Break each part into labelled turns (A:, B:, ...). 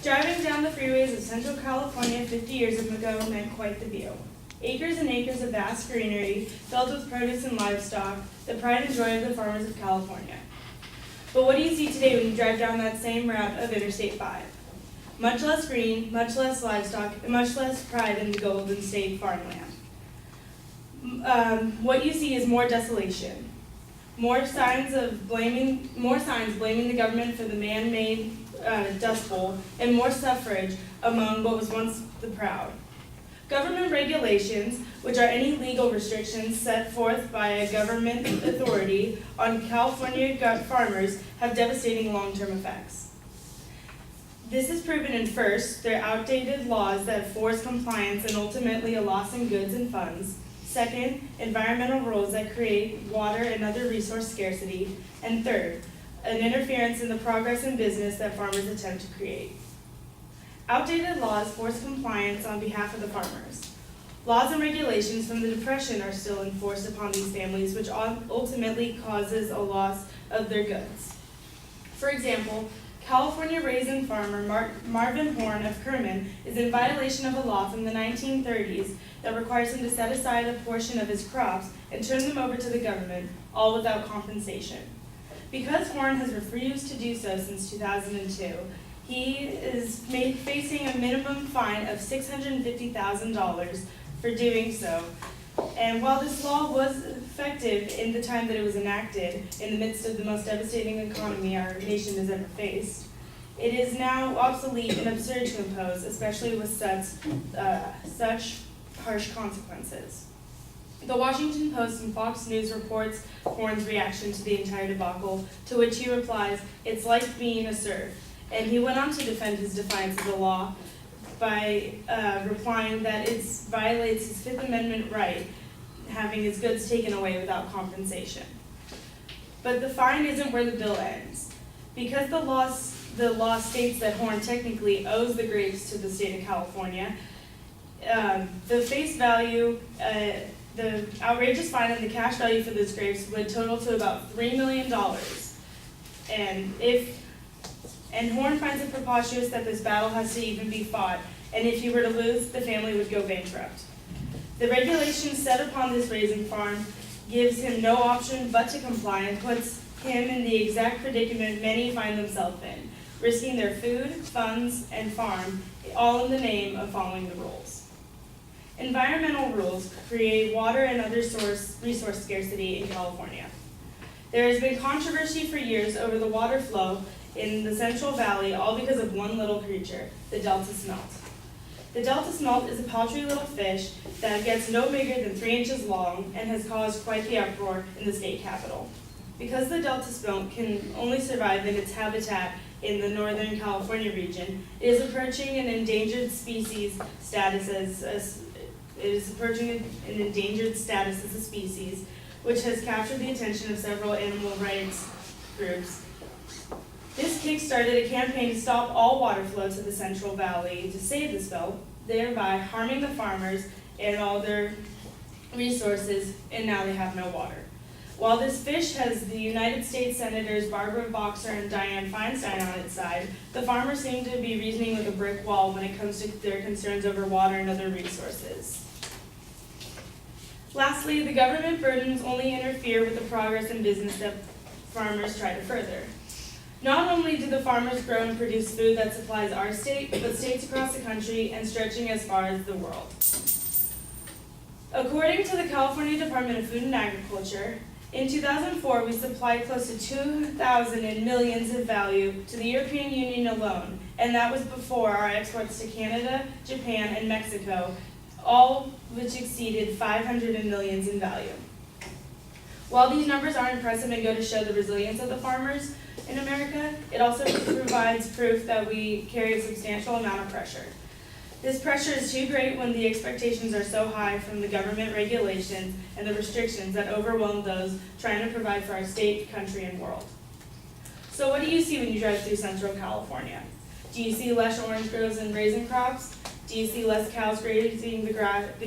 A: Driving down the freeways of Central California 50 years ago meant quite the view. Acres and acres of vast greenery filled with produce and livestock, the pride and joy of the farmers of California. But what do you see today when you drive down that same route of Interstate 5? Much less green, much less livestock, and much less pride in the Golden State farmland. What you see is more desolation, more signs blaming the government for the man-made Dust Bowl, and more suffrage among what was once the proud. Government regulations, which are any legal restrictions set forth by a government authority on California farmers, have devastating long-term effects. This is proven in first, their outdated laws that force compliance and ultimately a loss in goods and funds. Second, environmental rules that create water and other resource scarcity. And third, an interference in the progress in business that farmers attempt to create. Outdated laws force compliance on behalf of the farmers. Laws and regulations from the Depression are still enforced upon these families, which ultimately causes a loss of their goods. For example, California raisin farmer Marvin Horn of Kerman is in violation of a law from the 1930s that requires him to set aside a portion of his crops and turn them over to the government, all without compensation. Because Horn has refused to do so since 2002, he is facing a minimum fine of $650,000 for doing so. And while this law was effective in the time that it was enacted, in the midst of the most devastating economy our nation has ever faced, it is now obsolete and absurd to impose, especially with such harsh consequences. The Washington Post and Fox News reports Horn's reaction to the entire debacle, to which he replies, "It's like being a serf." And he went on to defend his defiance of the law by replying that it violates his Fifth Amendment right, having his goods taken away without compensation. But the fine isn't where the bill ends. Because the law states that Horn technically owes the grapes to the state of California, the face value, the outrageous fine and the cash value for those grapes would total to about $3 million. And Horn finds it preposterous that this battle has to even be fought, and if he were to lose, the family would go bankrupt. The regulations set upon this raisin farm gives him no option but to comply and puts him in the exact predicament many find themselves in, risking their food, funds, and farm, all in the name of following the rules. Environmental rules create water and other resource scarcity in California. There has been controversy for years over the water flow in the Central Valley, all because of one little creature, the Delta smelt. The Delta smelt is a paltry little fish that gets no bigger than 3 inches long and has caused quite the uproar in the state capitol. Because the Delta smelt can only survive in its habitat in the Northern California region, it is approaching an endangered status as a species, which has captured the attention of several animal rights groups. This kick-started a campaign to stop all water flow to the Central Valley to save the smelt, thereby harming the farmers and all their resources, and now they have no water. While this fish has the United States Senators Barbara Boxer and Dianne Feinstein on its side, the farmers seem to be reasoning with a brick wall when it comes to their concerns over water and other resources. Lastly, the government burdens only interfere with the progress in business that farmers try to further. Not only do the farmers grow and produce food that supplies our state, but states across the country and stretching as far as the world. According to the California Department of Food and Agriculture, in 2004 we supplied close to 2,000 in millions of value to the European Union alone, and that was before our exports to Canada, Japan, and Mexico, all which exceeded 500 millions in value. While these numbers are impressive and go to show the resilience of the farmers in America, it also provides proof that we carry a substantial amount of pressure. This pressure is too great when the expectations are so high from the government regulations and the restrictions that overwhelm those trying to provide for our state, country, and world. So what do you see when you drive through Central California? Do you see less orange groves and raisin crops? Do you see less cows grazing the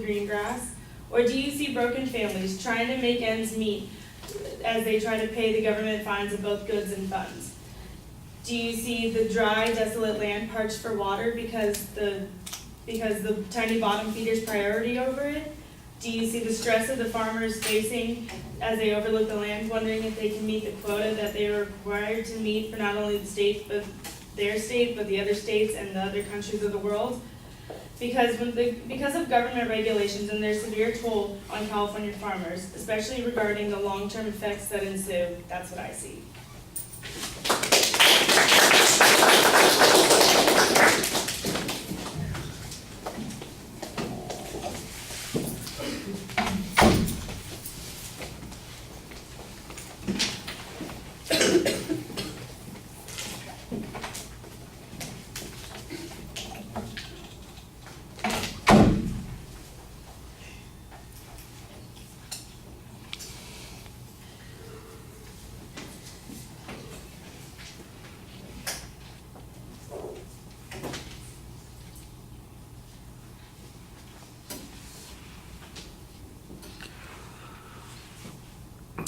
A: green grass? Or do you see broken families trying to make ends meet as they try to pay the government fines of both goods and funds? Do you see the dry, desolate land parched for water because the tiny bottom feeders priority over it? Do you see the stress of the farmers facing as they overlook the land, wondering if they can meet the quota that they are required to meet for not only the state, but their state, but the other states and the other countries of the world? Because of government regulations and their severe toll on California farmers, especially regarding the long-term effects that ensue, that's what I see.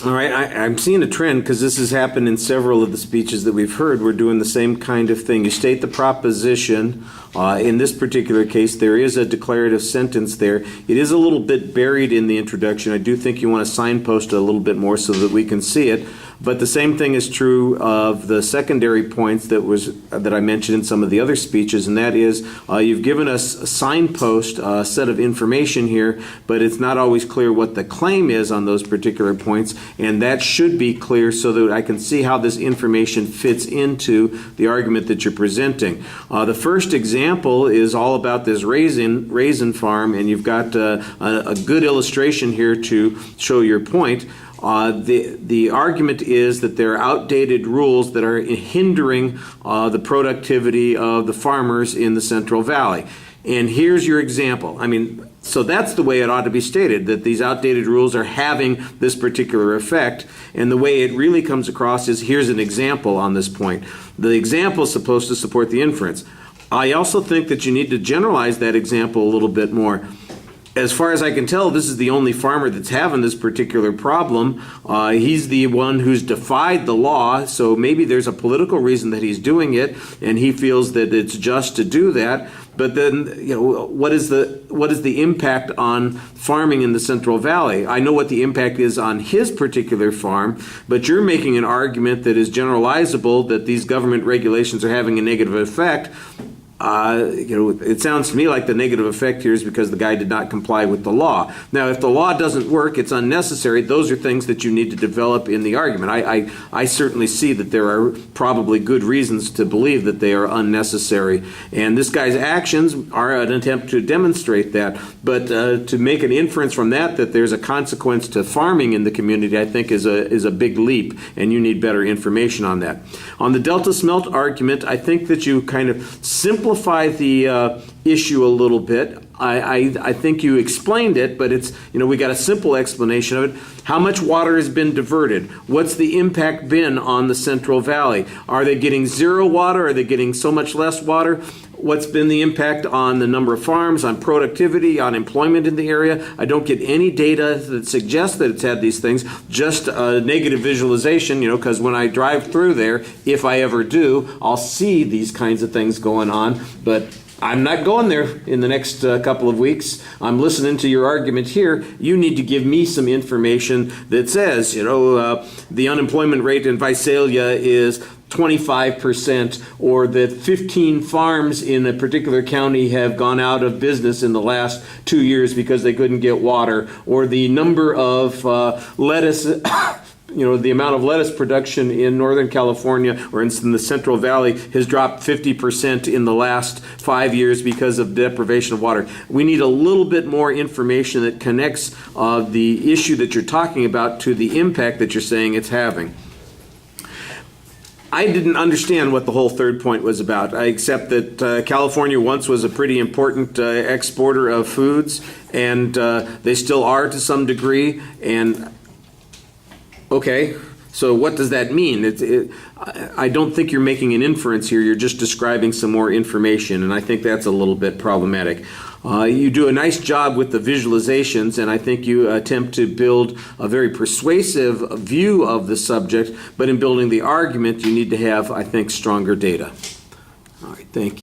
B: All right, I'm seeing a trend because this has happened in several of the speeches that we've heard. We're doing the same kind of thing. You state the proposition. In this particular case, there is a declarative sentence there. It is a little bit buried in the introduction. I do think you want to signpost it a little bit more so that we can see it. But the same thing is true of the secondary points that I mentioned in some of the other speeches, and that is you've given us a signpost, a set of information here, but it's not always clear what the claim is on those particular points, and that should be clear so that I can see how this information fits into the argument that you're presenting. The first example is all about this raisin farm, and you've got a good illustration here to show your point. The argument is that there are outdated rules that are hindering the productivity of the farmers in the Central Valley. And here's your example. So that's the way it ought to be stated, that these outdated rules are having this particular effect. And the way it really comes across is here's an example on this point. The example is supposed to support the inference. I also think that you need to generalize that example a little bit more. As far as I can tell, this is the only farmer that's having this particular problem. He's the one who's defied the law, so maybe there's a political reason that he's doing it, and he feels that it's just to do that. But then, what is the impact on farming in the Central Valley? I know what the impact is on his particular farm, but you're making an argument that is generalizable, that these government regulations are having a negative effect. It sounds to me like the negative effect here is because the guy did not comply with the law. Now, if the law doesn't work, it's unnecessary. Those are things that you need to develop in the argument. I certainly see that there are probably good reasons to believe that they are unnecessary. And this guy's actions are an attempt to demonstrate that. But to make an inference from that there's a consequence to farming in the community, I think is a big leap, and you need better information on that. On the Delta Smelt argument, I think that you kind of simplify the issue a little bit. I think you explained it, but it's, we got a simple explanation of it. How much water has been diverted? What's the impact been on the Central Valley? Are they getting zero water? Are they getting so much less water? What's been the impact on the number of farms, on productivity, on employment in the area? I don't get any data that suggests that it's had these things, just a negative visualization, because when I drive through there, if I ever do, I'll see these kinds of things going on, but I'm not going there in the next couple of weeks. I'm listening to your argument here. You need to give me some information that says, the unemployment rate in Visalia is 25%, or that 15 farms in a particular county have gone out of business in the last 2 years because they couldn't get water, or the number of lettuce the amount of lettuce production in Northern California or in the Central Valley has dropped 50% in the last 5 years because of deprivation of water. We need a little bit more information that connects the issue that you're talking about to the impact that you're saying it's having. I didn't understand what the whole third point was about, except that California once was a pretty important exporter of foods, and they still are to some degree. And okay, So what does that mean? I don't think you're making an inference here. You're just describing some more information, and I think that's a little bit problematic. You do a nice job with the visualizations, and I think you attempt to build a very persuasive view of the subject, but in building the argument, you need to have, I think, stronger data. All right, thank you.